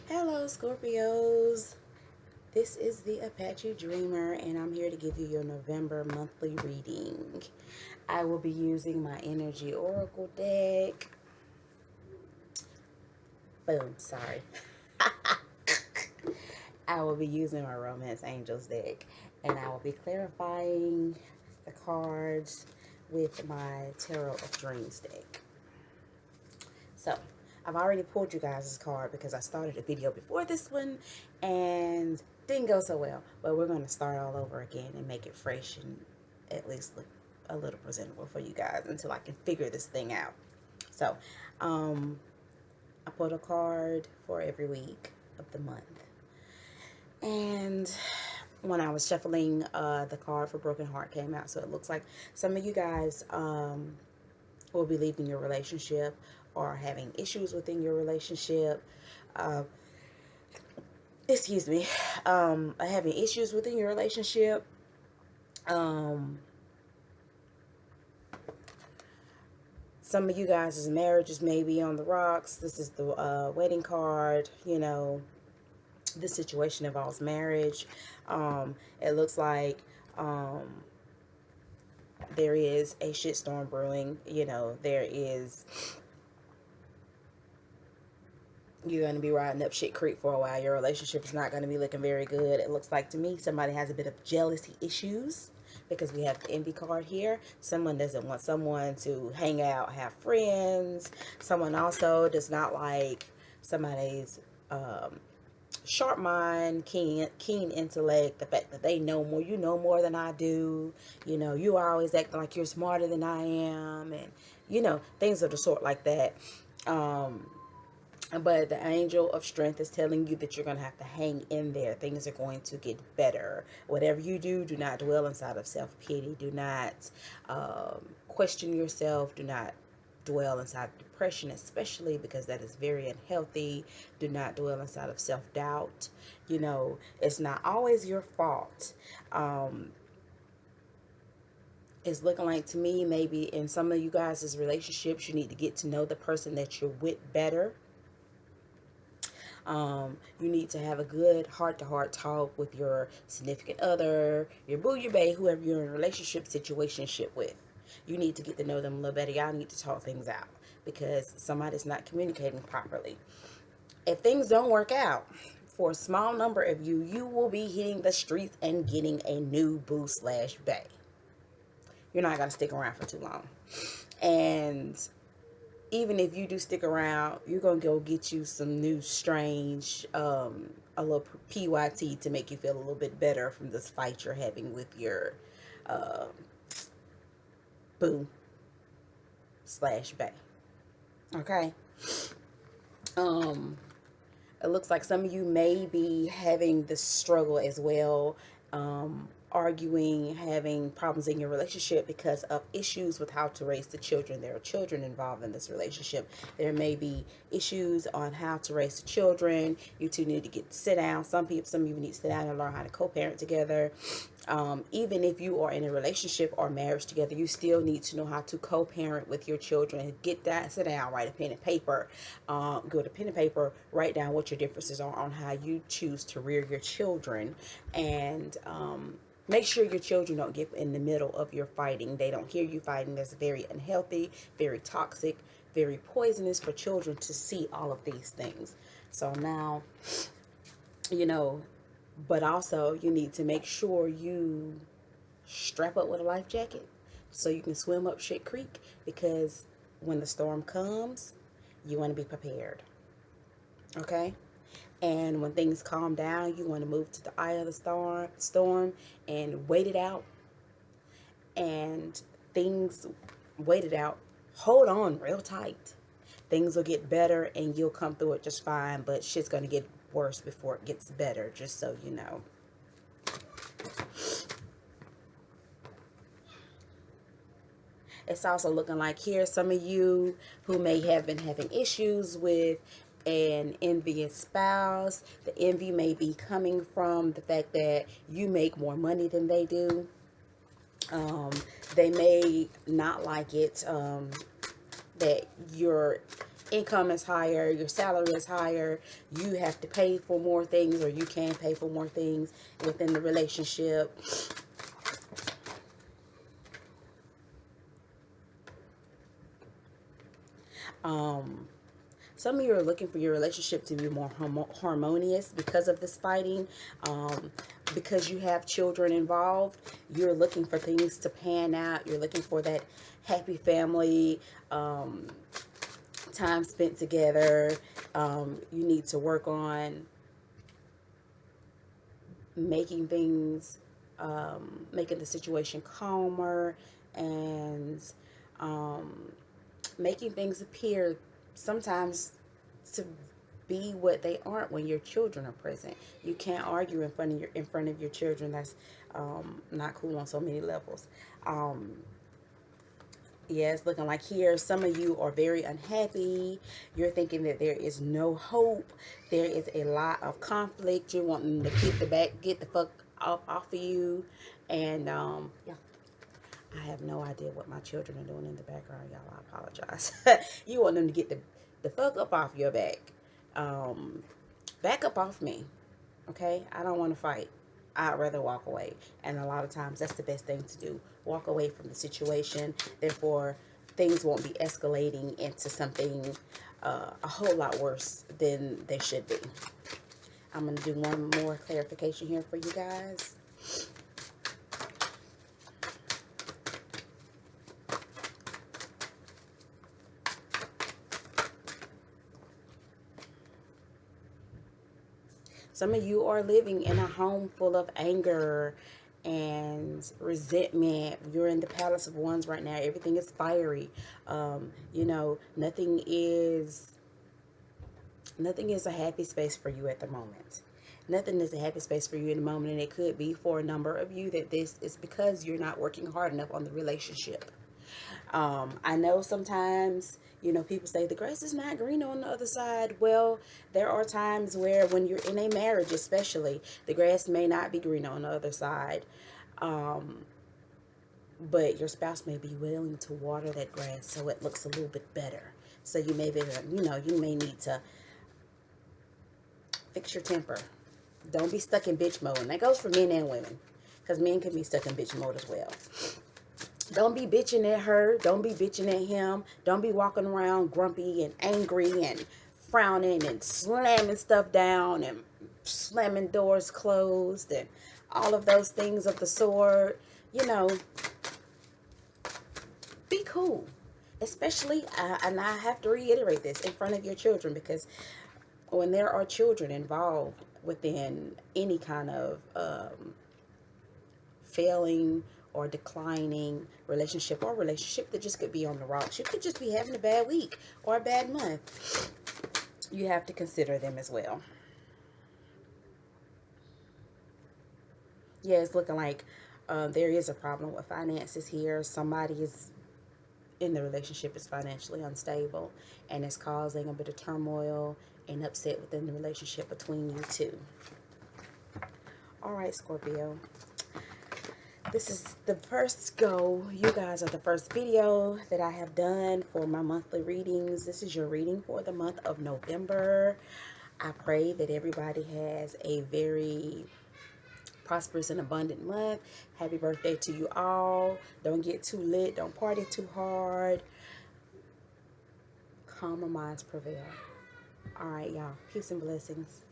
Hello, Scorpios. This is the Apache Dreamer, and I'm here to give you your November monthly reading. I will be using my Energy Oracle deck. Boom, sorry. I will be using my Romance Angels deck, and I will be clarifying the cards with my Tarot of Dreams deck. So, I've already pulled you guys this card because I started a video before this one and didn't go so well. But we're going to start all over again and make it fresh and at least look a little presentable for you guys until I can figure this thing out. So, I pulled a card for every week of the month. And when I was shuffling, the card for Broken Heart came out. So it looks like some of you guys will be leaving your relationship or having issues within your relationship. Excuse me. Having issues within your relationship. Some of you guys' marriages may be on the rocks. This is the wedding card. You know, this situation involves marriage. It looks like there is a shitstorm brewing. You know, you're going to be riding up shit creek for a while. Your relationship is not going to be looking very good. It looks like to me somebody has a bit of jealousy issues because we have the envy card here. Someone doesn't want someone to hang out, have friends. Someone also does not like somebody's sharp mind, keen intellect, the fact that they know more. You know more than I do. You know, you are always acting like you're smarter than I am. And, you know, things of the sort like that. But the angel of strength is telling you that you're going to have to hang in there. Things are going to get better. Whatever you do, do not dwell inside of self-pity. Do not question yourself. Do not dwell inside of depression, especially because that is very unhealthy. Do not dwell inside of self-doubt. You know, it's not always your fault. It's looking like to me, maybe in some of you guys' relationships, you need to get to know the person that you're with better. You need to have a good heart-to-heart talk with your significant other, your boo, your bae, whoever you're in a relationship situationship with. You need to get to know them a little better. Y'all need to talk things out because somebody's not communicating properly. If things don't work out, for a small number of you, you will be hitting the streets and getting a new boo slash bae. You're not going to stick around for too long. And even if you do stick around, you're going to go get you some new strange, a little PYT to make you feel a little bit better from this fight you're having with your boo slash bae. Okay? It looks like some of you may be having this struggle as well. Arguing, having problems in your relationship because of issues with how to raise the children. There are children involved in this relationship. There may be issues on how to raise the children. You two need to get to sit down. Some of you need to sit down and learn how to co-parent together. Even if you are in a relationship or marriage together, you still need to know how to co-parent with your children. Get that, sit down, write a pen and paper. Go to pen and paper, write down what your differences are on how you choose to rear your children, and make sure your children don't get in the middle of your fighting. They don't hear you fighting. That's very unhealthy, very toxic, very poisonous for children to see all of these things. So now, you know, but also you need to make sure you strap up with a life jacket so you can swim up shit creek, because when the storm comes, you want to be prepared. Okay? And when things calm down, you want to move to the eye of the storm and wait it out. And things wait it out. Hold on real tight. Things will get better and you'll come through it just fine. But shit's going to get worse before it gets better, just so you know. It's also looking like here some of you who may have been having issues with an envious spouse. The envy may be coming from the fact that you make more money than they do. They may not like it that you're income is higher, your salary is higher, you have to pay for more things, or you can pay for more things within the relationship. Some of you are looking for your relationship to be more harmonious because of this fighting. Because you have children involved, you're looking for things to pan out. You're looking for that happy family, time spent together. You need to work on making things, making the situation calmer, and making things appear sometimes to be what they aren't when your children are present. You can't argue in front of your children. That's not cool on so many levels. Yeah, it's looking like here some of you are very unhappy. You're thinking that there is no hope. There is a lot of conflict. You're wanting to get the fuck off of you. And yeah, I have no idea what my children are doing in the background, y'all. I apologize. You want them to get the fuck up off your back. Back up off me. Okay? I don't want to fight. I'd rather walk away. And a lot of times that's the best thing to do. Walk away from the situation. Therefore, things won't be escalating into something a whole lot worse than they should be. I'm going to do one more clarification here for you guys. Some of you are living in a home full of anger and resentment. You're in the Palace of Wands right now. Everything is fiery. You know, nothing is a happy space for you at the moment. Nothing is a happy space for you in the moment, and it could be for a number of you that this is because you're not working hard enough on the relationship. I know sometimes, you know, people say the grass is not green on the other side. Well, there are times where when you're in a marriage, especially, the grass may not be green on the other side. But your spouse may be willing to water that grass so it looks a little bit better. So you may be, you know, you may need to fix your temper. Don't be stuck in bitch mode. And that goes for men and women, because men can be stuck in bitch mode as well. Don't be bitching at her. Don't be bitching at him. Don't be walking around grumpy and angry and frowning and slamming stuff down and slamming doors closed and all of those things of the sort. You know, be cool. Especially, and I have to reiterate this, in front of your children, because when there are children involved within any kind of failing or declining relationship, or relationship that just could be on the rocks. You could just be having a bad week or a bad month. You have to consider them as well. Yeah, it's looking like there is a problem with finances here. Somebody is in the relationship is financially unstable, and it's causing a bit of turmoil and upset within the relationship between you two. All right, Scorpio. This is the first go. You guys are the first video that I have done for my monthly readings. This is your reading for the month of November. I pray that everybody has a very prosperous and abundant month. Happy birthday to you all. Don't get too lit. Don't party too hard. Calmer minds prevail. All right, y'all. Peace and blessings.